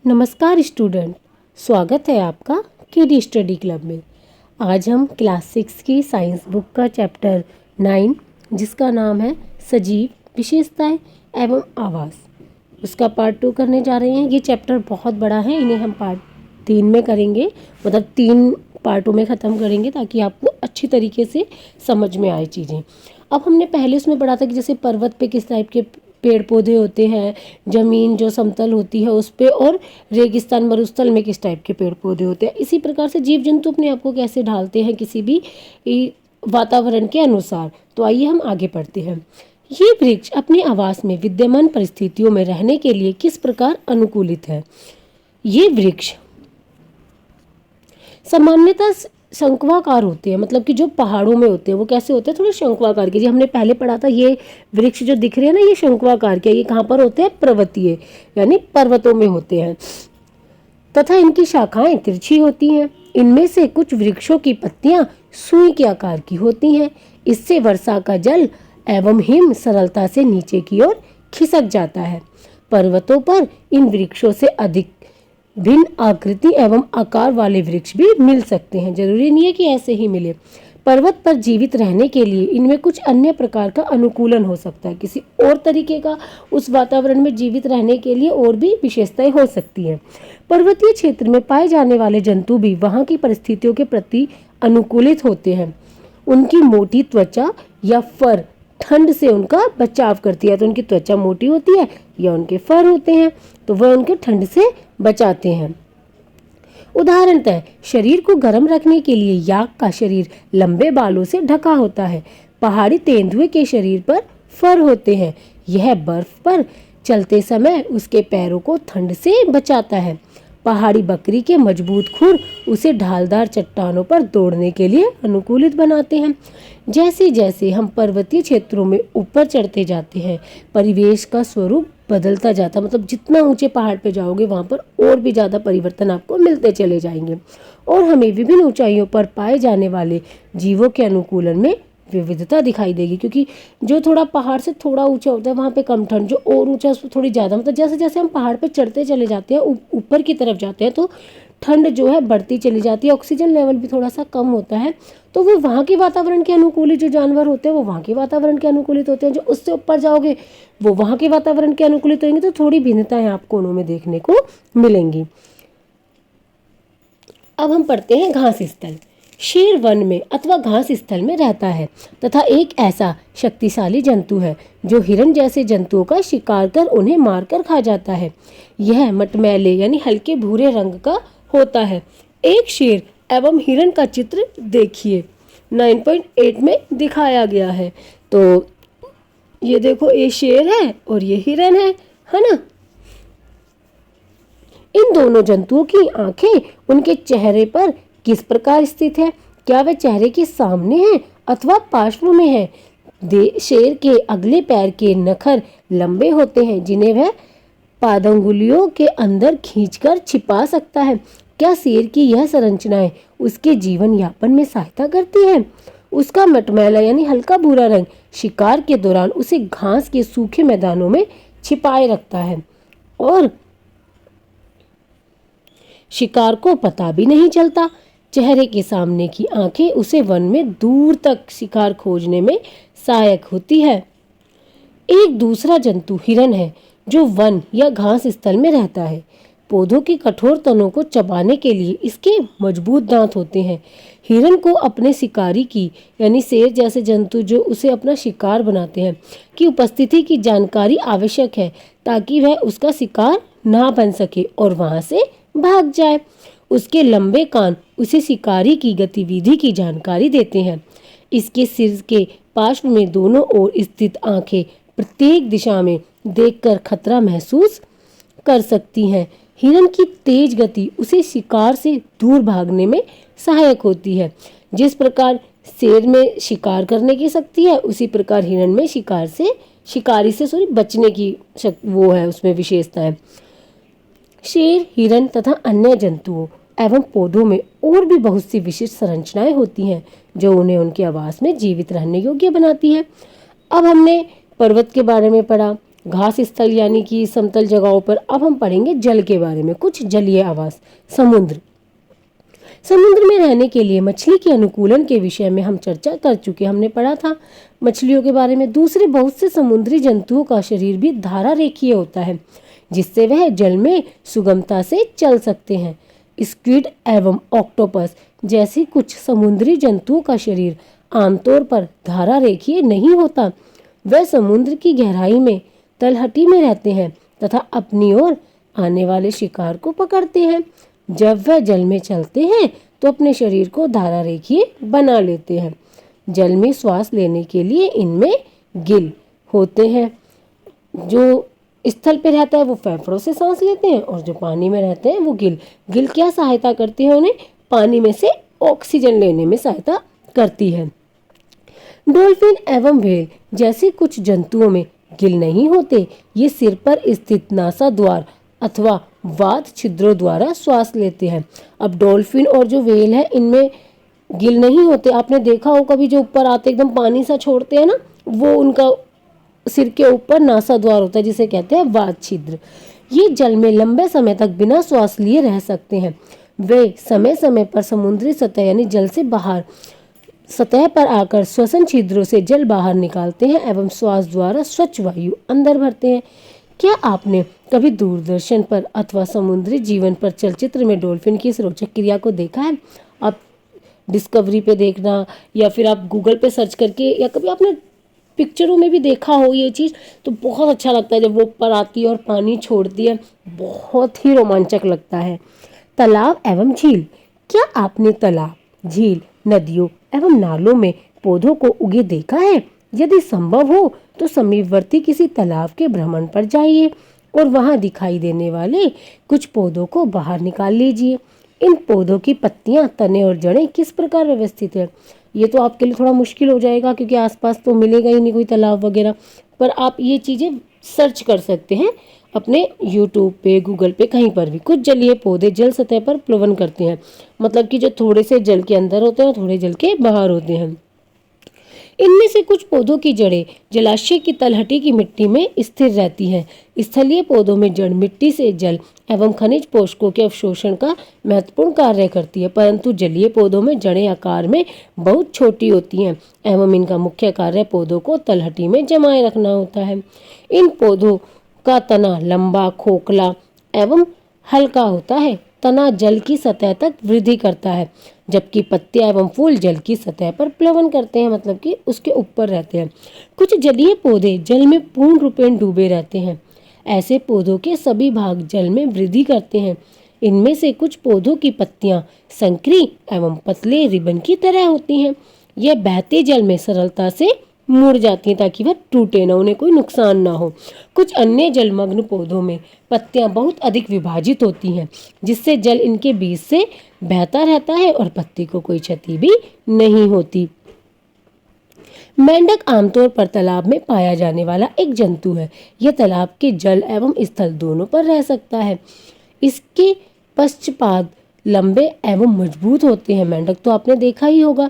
नमस्कार स्टूडेंट, स्वागत है आपका केडी स्टडी क्लब में। आज हम क्लास 6 की साइंस बुक का चैप्टर 9 जिसका नाम है सजीव विशेषताएं एवं आवास, उसका पार्ट 2 करने जा रहे हैं। ये चैप्टर बहुत बड़ा है, इन्हें हम पार्ट 3 में करेंगे, मतलब 3 पार्टों में ख़त्म करेंगे ताकि आपको अच्छी तरीके से समझ में आए चीज़ें। अब हमने पहले उसमें पढ़ा था कि जैसे पर्वत पे किस टाइप के पेड़ पौधे होते हैं, ज़मीन जो समतल होती है उस पे, और रेगिस्तान मरुस्थल में किस टाइप के पेड़ पौधे होते हैं। इसी प्रकार से जीव जंतु अपने आप को कैसे ढालते हैं किसी भी वातावरण के अनुसार। तो आइए हम आगे पढ़ते हैं। ये वृक्ष अपने आवास में विद्यमान परिस्थितियों में रहने के लिए किस प्रकार अनुकूलित है। ये वृक्ष सामान्यतः शंक्वाकार होते हैं, मतलब कि जो पहाड़ों में होते हैं वो कैसे होते हैं, थोड़े शंक्वाकार के। जी हमने पहले पढ़ा था, ये वृक्ष जो दिख रहे हैं ना, ये शंक्वाकार के। ये कहाँ पर होते हैं? पर्वतीय यानी पर्वतों में होते हैं, तथा इनकी शाखाएं तिरछी होती हैं। इनमें से कुछ वृक्षों की पत्तियां सुई के आकार की होती हैं। इससे वर्षा का जल एवं हिम सरलता से नीचे की ओर खिसक जाता है। पर्वतों पर इन वृक्षों से अधिक भिन्न आकृति एवं आकार वाले वृक्ष भी मिल सकते हैं, जरूरी नहीं है कि ऐसे ही मिले। पर्वत पर जीवित रहने के लिए इनमें कुछ अन्य प्रकार का अनुकूलन हो सकता है, किसी और तरीके का उस वातावरण में जीवित रहने के लिए और भी विशेषताएं हो सकती हैं। पर्वतीय क्षेत्र में पाए जाने वाले जंतु भी वहां की परिस्थितियों के प्रति अनुकूलित होते हैं। उनकी मोटी त्वचा या फर ठंड से उनका बचाव करती है। तो उनकी त्वचा मोटी होती है या उनके फर होते हैं तो वह उनके ठंड से बचाते हैं। उदाहरणतः शरीर को गर्म रखने के लिए याक का शरीर लंबे बालों से ढका होता है। पहाड़ी तेंदुए के शरीर पर फर होते हैं। यह बर्फ पर चलते समय उसके पैरों को ठंड से बचाता है। पहाड़ी बकरी के मजबूत खुर उसे ढालदार चट्टानों पर दौड़ने के लिए अनुकूलित बनाते हैं। जैसे जैसे हम पर्वतीय क्षेत्रों में ऊपर चढ़ते जाते हैं, परिवेश का स्वरूप बदलता जाता है। मतलब जितना ऊंचे पहाड़ पे जाओगे वहां पर और भी ज़्यादा परिवर्तन आपको मिलते चले जाएंगे, और हमें विभिन्न ऊंचाइयों पर पाए जाने वाले जीवों के अनुकूलन में विविधता दिखाई देगी। क्योंकि जो थोड़ा पहाड़ से थोड़ा ऊंचा होता है वहाँ पे कम ठंड, जो और ऊंचा उस पर थोड़ी ज़्यादा। मतलब जैसे जैसे हम पहाड़ पे चढ़ते चले जाते हैं, ऊपर की तरफ जाते हैं, तो ठंड जो है बढ़ती चली जाती है। ऑक्सीजन लेवल भी थोड़ा सा कम होता है, तो वो वहाँ के वातावरण के अनुकूलित जो जानवर होते हैं वो वहाँ के वातावरण के अनुकूलित होते हैं। जो उससे ऊपर जाओगे वो वहाँ के वातावरण के अनुकूलित होंगे। तो थोड़ी भिन्नताएं आपको उनमें देखने को मिलेंगी। अब हम पढ़ते हैं घास स्थल। शेर वन में अथवा घास स्थल में रहता है तथा एक ऐसा शक्तिशाली जंतु है जो हिरण जैसे जंतुओं का शिकार कर उन्हें मारकर खा जाता है। यह मटमैले यानी हल्के भूरे रंग का होता है। एक शेर एवं हिरण का चित्र देखिए, 9.8 में दिखाया गया है। तो ये देखो, ये शेर है और ये हिरण है ना। इन दोनों जंतुओं की आंखें उनके चेहरे पर किस प्रकार स्थित है? क्या वह चेहरे के सामने है अथवा पार्श्व में है? शेर के अगले पैर के नखर लंबे होते हैं जिन्हें वह पादंगुलियों के अंदर खींचकर छिपा सकता है। क्या शेर की यह संरचनाएं उसके जीवन यापन में सहायता करती है? उसका मटमैला यानी हल्का भूरा रंग शिकार के दौरान उसे घास के सूखे मैदानों में छिपाए रखता है और शिकार को पता भी नहीं चलता। चेहरे के सामने की आंखें उसे वन में दूर तक शिकार खोजने में सहायक होती है। एक दूसरा जंतु हिरण है जो वन या घास स्थल में रहता है। पौधों के कठोर तनों को चबाने के लिए इसके मजबूत दांत होते हैं। हिरण को अपने शिकारी की यानी शेर जैसे जंतु जो उसे अपना शिकार बनाते हैं की उपस्थिति की जानकारी आवश्यक है ताकि वह उसका शिकार ना बन सके और वहां से भाग जाए। उसके लंबे कान उसे शिकारी की गतिविधि की जानकारी देते हैं। इसके सिर के पार्श्व में दोनों ओर स्थित आंखें प्रत्येक दिशा में देखकर खतरा महसूस कर सकती हैं। हिरण की तेज गति उसे शिकार से दूर भागने में सहायक होती है। जिस प्रकार शेर में शिकार करने की शक्ति है, उसी प्रकार हिरण में शिकारी से बचने की वो है, उसमें विशेषता है। शेर, हिरण तथा अन्य जंतुओं एवं पौधों में और भी बहुत सी विशिष्ट संरचनाएं होती हैं जो उन्हें उनके आवास में जीवित रहने योग्य बनाती है। अब हमने पर्वत के बारे में पढ़ा, घास स्थल यानी कि समतल जगहों पर। अब हम पढ़ेंगे जल के बारे में, कुछ जलीय आवास। समुद्र। समुद्र में रहने के लिए मछली के अनुकूलन के विषय में हम चर्चा कर चुके, हमने पढ़ा था मछलियों के बारे में। दूसरे बहुत से समुद्री जंतुओं का शरीर भी धारा रेखीय होता है, जिससे वह जल में सुगमता से चल सकते हैं। स्क्विड एवं ऑक्टोपस जैसे कुछ समुद्री जंतुओं का शरीर आमतौर पर धारा रेखीय नहीं होता। वह समुद्र की गहराई में तलहटी में रहते हैं तथा अपनी ओर आने वाले शिकार को पकड़ते हैं। जब वह जल में चलते हैं तो अपने शरीर को धारा रेखीय बना लेते हैं। जल में श्वास लेने के लिए इनमें गिल होते हैं। जो स्थल पे रहता है वो फेफड़ों से सांस लेते हैं, और जो पानी में रहते हैं वो गिल क्या सहायता करती है, उन्हें पानी में से ऑक्सीजन लेने में सहायता करती है। डॉल्फिन एवं व्हेल जैसे कुछ जंतुओं में गिल नहीं होते। ये सिर पर स्थित नासा द्वार अथवा वात छिद्रों द्वारा श्वास लेते हैं। अब डॉल्फिन और जो व्हेल है इनमें गिल नहीं होते। आपने देखा हो कभी जो ऊपर आते एकदम पानी सा छोड़ते हैं ना, वो उनका सिर के ऊपर नासा द्वार होता है जिसे कहते हैं वात छिद्र। ये जल में लंबे समय तक बिना श्वास लिए रह सकते हैं। वे समय समय पर समुद्री सतह यानी जल से बाहर सतह पर आकर श्वसन छिद्रों से जल बाहर निकालते हैं एवं श्वास द्वारा स्वच्छ वायु अंदर भरते हैं। क्या आपने कभी दूरदर्शन पर अथवा समुद्री जीवन पर चलचित्र में डॉल्फिन की इस रोचक क्रिया को देखा है? आप डिस्कवरी पे देखना या फिर आप गूगल पे सर्च करके, या कभी आपने पिक्चरों में भी देखा हो ये चीज़, तो बहुत अच्छा लगता है जब वो ऊपर आती है और पानी छोड़ती है, बहुत ही रोमांचक लगता है। तालाब एवं झील। क्या आपने तालाब, झील, नदियों एवं नालों में पौधों को उगे देखा है? यदि संभव हो तो समीपवर्ती किसी तालाब के भ्रमण पर जाइए और वहां दिखाई देने वाले कुछ पौधों को बाहर निकाल लीजिए। इन पौधों की पत्तियां, तने और जड़ें किस प्रकार व्यवस्थित है? ये तो आपके लिए थोड़ा मुश्किल हो जाएगा क्योंकि आसपास तो मिलेगा ही नहीं कोई तालाब वगैरह, पर आप ये चीज़ें सर्च कर सकते हैं अपने यूट्यूब पे, गूगल पे, कहीं पर भी। कुछ जलीय पौधे जल सतह पर प्लवन करते हैं, मतलब कि जो थोड़े से जल के अंदर होते हैं और थोड़े जल के बाहर होते हैं। इनमें से कुछ पौधों की जड़ें जलाशय की तलहटी की मिट्टी में स्थिर रहती हैं। स्थलीय पौधों में जड़ मिट्टी से जल एवं खनिज पोषकों के अवशोषण का महत्वपूर्ण कार्य करती है, परंतु जलीय पौधों में जड़ें आकार में बहुत छोटी होती हैं एवं इनका मुख्य कार्य पौधों को तलहटी में जमाए रखना होता है। इन पौधों का तना लंबा, खोखला एवं हल्का होता है। तना जल की सतह तक वृद्धि करता है, जबकि पत्तियां एवं फूल जल की सतह पर प्लवन करते हैं, मतलब कि उसके ऊपर रहते हैं। कुछ जलीय पौधे जल में पूर्ण रूपेण डूबे रहते हैं। ऐसे पौधों के सभी भाग जल में वृद्धि करते हैं। इनमें से कुछ पौधों की पत्तियां संकरी एवं पतले रिबन की तरह होती हैं। यह बहते जल में सरलता से मुड़ जाती हैं ताकि वह टूटे ना, उन्हें कोई नुकसान ना हो। कुछ अन्य जलमग्न पौधों में पत्तियां बहुत अधिक विभाजित होती हैं, जिससे जल इनके बीच से बहता रहता है और पत्ती को कोई क्षति भी नहीं होती। मेंढक आमतौर पर तालाब में पाया जाने वाला एक जंतु है। यह तालाब के जल एवं स्थल दोनों पर रह सकता है। इसके पश्चपाद लंबे एवं मजबूत होते हैं। मेंढक तो आपने देखा ही होगा,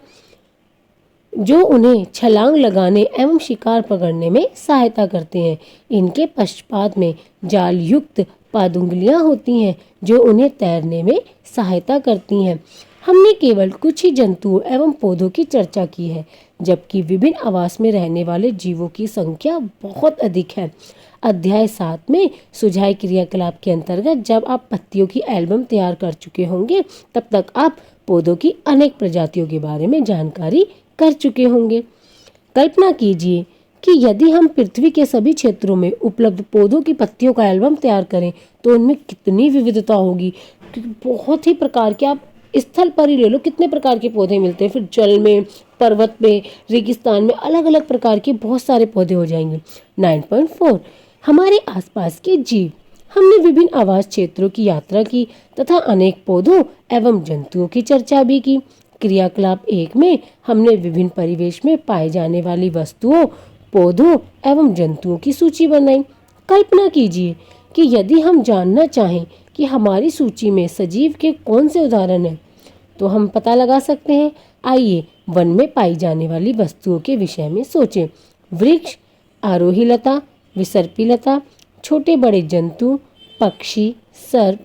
जो उन्हें छलांग लगाने एवं शिकार पकड़ने में सहायता करते हैं। इनके पश्चपाद में जाल युक्त पादुंगलियां होती हैं जो उन्हें तैरने में सहायता करती हैं। हमने केवल कुछ ही जंतुओं एवं पौधों की चर्चा की है, जबकि विभिन्न आवास में रहने वाले जीवों की संख्या बहुत अधिक है। अध्याय 7 में सुझाए क्रियाकलाप के अंतर्गत जब आप पत्तियों की एल्बम तैयार कर चुके होंगे, तब तक आप पौधों की अनेक प्रजातियों के बारे में जानकारी कर चुके होंगे। कल्पना कीजिए कि यदि हम पृथ्वी के सभी क्षेत्रों में उपलब्ध पौधों की पत्तियों का एल्बम तैयार करें तो उनमें कितनी विविधता होगी। बहुत ही प्रकार के, आप स्थल पर ही ले लो, कितने प्रकार के पौधे मिलते हैं। फिर जल में, पर्वत में, रेगिस्तान में अलग अलग प्रकार के बहुत सारे पौधे हो जाएंगे। 9.4 हमारे आसपास के जीव। हमने विभिन्न आवास क्षेत्रों की यात्रा की तथा अनेक पौधों एवं जंतुओं की चर्चा भी की। क्रियाकलाप 1 में हमने विभिन्न परिवेश में पाए जाने वाली वस्तुओं, पौधों एवं जंतुओं की सूची बनाई। कल्पना कीजिए कि यदि हम जानना चाहें कि हमारी सूची में सजीव के कौन से उदाहरण हैं, तो हम पता लगा सकते हैं। आइए वन में पाई जाने वाली वस्तुओं के विषय में सोचें। वृक्ष, आरोही लता, विसर्पिलता, छोटे बड़े जंतु, पक्षी, सर्प,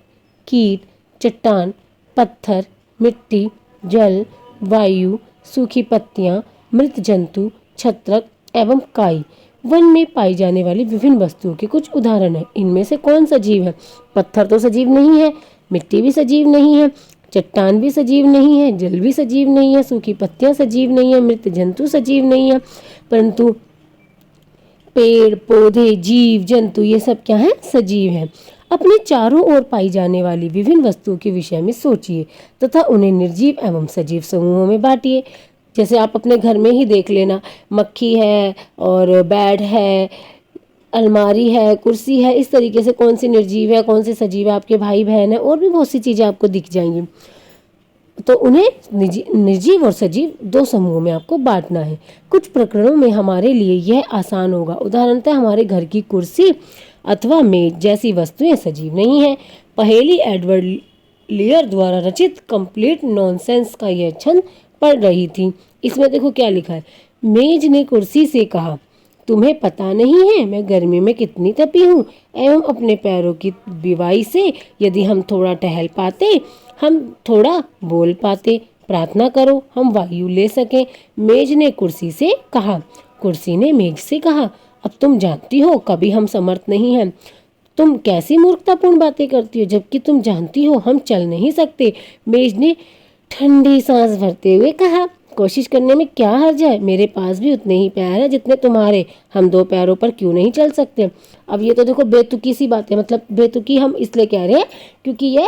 कीट, चट्टान, पत्थर, मिट्टी, जल, वायु, सूखी पत्तियां, मृत जंतु, छत्रक एवं काई वन में पाई जाने वाली विभिन्न वस्तुओं के कुछ उदाहरण हैं। इनमें से कौन सजीव है? पत्थर तो सजीव नहीं है, मिट्टी भी सजीव नहीं है, चट्टान भी सजीव नहीं है, जल भी सजीव नहीं है, सूखी पत्तियां सजीव नहीं है, मृत जंतु सजीव नहीं है, परंतु पेड़ पौधे जीव जंतु ये सब क्या है? सजीव हैं। अपने चारों ओर पाई जाने वाली विभिन्न वस्तुओं के विषय में सोचिए तथा उन्हें निर्जीव एवं सजीव समूहों में बांटिए। जैसे आप अपने घर में ही देख लेना, मक्खी है और बेड है, अलमारी है, कुर्सी है, इस तरीके से कौन सी निर्जीव है कौन सी सजीव है, आपके भाई बहन है, और भी बहुत सी चीज़ें आपको दिख जाएंगी। तो उन्हें निर्जीव और सजीव दो समूहों में आपको बांटना है। कुछ प्रकरणों में हमारे लिए यह आसान होगा। उदाहरणतः हमारे घर की कुर्सी अथवा मेज जैसी वस्तुएं सजीव नहीं है। पहेली एडवर्ड लियर द्वारा रचित कंप्लीट नॉनसेंस का यह छंद पढ़ रही थी। इसमें देखो क्या लिखा है। मेज ने कुर्सी से कहा, तुम्हें पता नहीं है मैं गर्मी में कितनी तपी हूँ, एवं अपने पैरों की बिवाई से यदि हम थोड़ा टहल पाते, हम थोड़ा बोल पाते, प्रार्थना करो हम वायु ले सकें। मेज ने कुर्सी से कहा। कुर्सी ने मेज से कहा, अब तुम जानती हो कभी हम समर्थ नहीं हैं। तुम कैसी मूर्खतापूर्ण बातें करती हो, जबकि तुम जानती हो हम चल नहीं सकते। मेज ने ठंडी सांस भरते हुए कहा, कोशिश करने में क्या हर्ज है, मेरे पास भी उतने ही पैर हैं जितने तुम्हारे, हम दो पैरों पर क्यों नहीं चल सकते। अब ये तो देखो बेतुकी सी बात है, मतलब बेतुकी हम इसलिए कह रहे हैं क्योंकि ये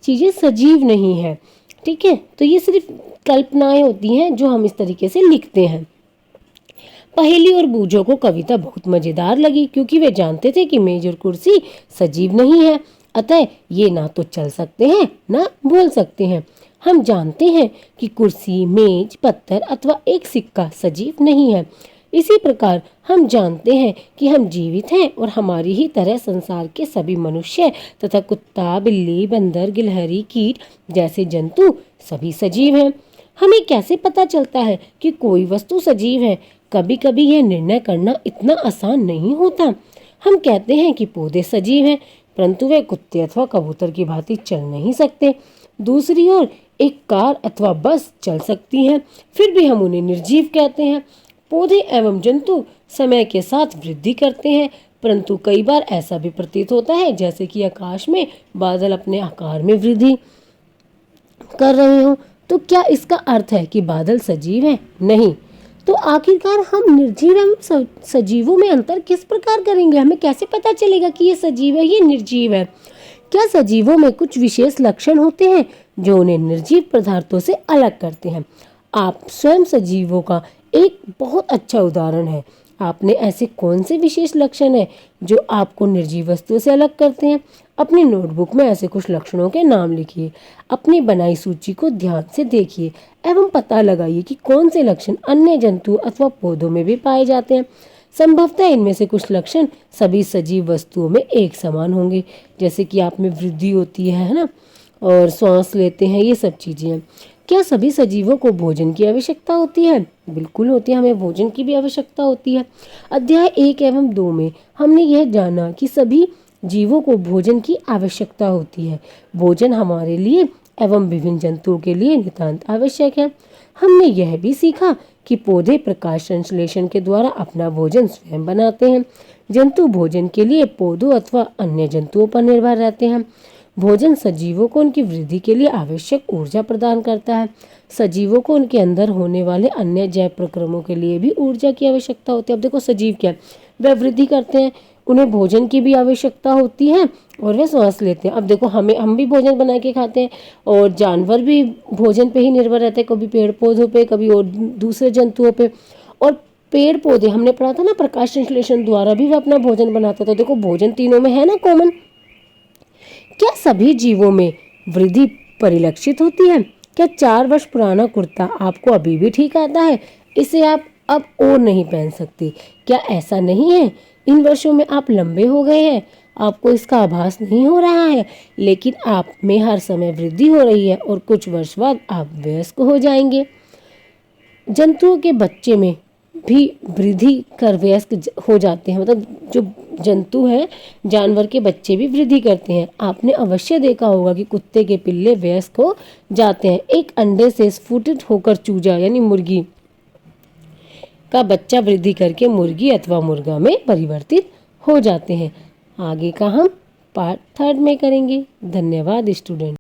चीज़ें सजीव नहीं है। ठीक है, तो ये सिर्फ कल्पनाएं होती हैं जो हम इस तरीके से लिखते हैं। पहेली और बूझों को कविता बहुत मजेदार लगी क्योंकि वे जानते थे कि मेज और कुर्सी सजीव नहीं है, अतः ये ना तो चल सकते हैं ना बोल सकते हैं। हम जानते हैं कि कुर्सी, मेज, पत्थर अथवा एक सिक्का सजीव नहीं है। इसी प्रकार हम जानते हैं कि हम जीवित हैं और हमारी ही तरह संसार के सभी मनुष्य तथा कुत्ता, बिल्ली, बंदर, गिलहरी, कीट जैसे जंतु सभी सजीव हैं। हमें कैसे पता चलता है कि कोई वस्तु सजीव है? कभी कभी यह निर्णय करना इतना आसान नहीं होता। हम कहते हैं कि पौधे सजीव हैं, परंतु वे कुत्ते अथवा कबूतर की भांति चल नहीं सकते। दूसरी ओर एक कार अथवा बस चल सकती है, फिर भी हम उन्हें निर्जीव कहते हैं। पौधे एवं जंतु समय के साथ वृद्धि करते हैं, परंतु कई बार ऐसा भी प्रतीत होता है जैसे कि आकाश में बादल अपने आकार में वृद्धि कर रहे हो। तो क्या इसका अर्थ है कि बादल सजीव है? नहीं। तो आखिरकार हम निर्जीव एवं सजीवों में अंतर किस प्रकार करेंगे? हमें कैसे पता चलेगा कि ये सजीव है ये निर्जीव है? क्या सजीवों में कुछ विशेष लक्षण होते हैं जो उन्हें निर्जीव पदार्थों से अलग करते हैं? आप स्वयं सजीवों का एक बहुत अच्छा उदाहरण है। आपने ऐसे कौन से विशेष लक्षण हैं जो आपको निर्जीव वस्तुओं से अलग करते हैं? अपनी नोटबुक में ऐसे कुछ लक्षणों के नाम लिखिए। अपनी बनाई सूची को ध्यान से देखिए एवं पता लगाइए कि कौन से लक्षण अन्य जंतु अथवा पौधों में भी पाए जाते हैं। संभवतः इनमें से कुछ लक्षण सभी सजीव वस्तुओं में एक समान होंगे, जैसे कि आप में वृद्धि होती है ना, और सांस लेते हैं, ये सब चीज़ें हैं। क्या सभी सजीवों को भोजन की आवश्यकता होती है? बिल्कुल होती है, हमें भोजन की भी आवश्यकता होती है। अध्याय 1 एवं 2 में हमने यह जाना कि सभी जीवों को भोजन की आवश्यकता होती है। भोजन हमारे लिए एवं विभिन्न जंतुओं के लिए नितांत आवश्यक है। हमने यह भी सीखा कि पौधे प्रकाश संश्लेषण के द्वारा अपना भोजन स्वयं बनाते हैं। जंतु भोजन के लिए पौधों अथवा अन्य जंतुओं पर निर्भर रहते हैं। भोजन सजीवों को उनकी वृद्धि के लिए आवश्यक ऊर्जा प्रदान करता है। सजीवों को उनके अंदर होने वाले अन्य जैव प्रक्रमों के लिए भी ऊर्जा की आवश्यकता होती है। अब देखो सजीव क्या है, वह वृद्धि करते हैं, उन्हें भोजन की भी आवश्यकता होती है और वे सांस लेते हैं। अब देखो हम भी भोजन बना के खाते हैं और जानवर भी भोजन पे ही निर्भर रहते हैं, कभी पेड़ पौधों पे, कभी और दूसरे जंतुओं पे। और पेड़ पौधे हमने पढ़ा था ना, प्रकाश संश्लेषण द्वारा भी वे अपना भोजन बनाते थे। देखो भोजन तीनों में है ना कॉमन। क्या सभी जीवों में वृद्धि परिलक्षित होती है? क्या 4 वर्ष पुराना कुर्ता आपको अभी भी ठीक आता है? इसे आप अब और नहीं पहन सकते। क्या ऐसा नहीं है? इन वर्षों में आप लंबे हो गए हैं, आपको इसका आभास नहीं हो रहा है, लेकिन आप में हर समय वृद्धि हो रही है और कुछ वर्ष बाद आप वयस्क हो जाएंगे। जंतुओं के बच्चे में भी वृद्धि कर वयस्क हो जाते हैं। मतलब जो जंतु हैं, जानवर के बच्चे भी वृद्धि करते हैं। आपने अवश्य देखा होगा कि कुत्ते के पिल्ले वयस्क हो जाते हैं। एक अंडे से स्फुटित होकर चूजा यानी मुर्गी का बच्चा वृद्धि करके मुर्गी अथवा मुर्गा में परिवर्तित हो जाते हैं। आगे का हम पार्ट 3 में करेंगे। धन्यवाद स्टूडेंट।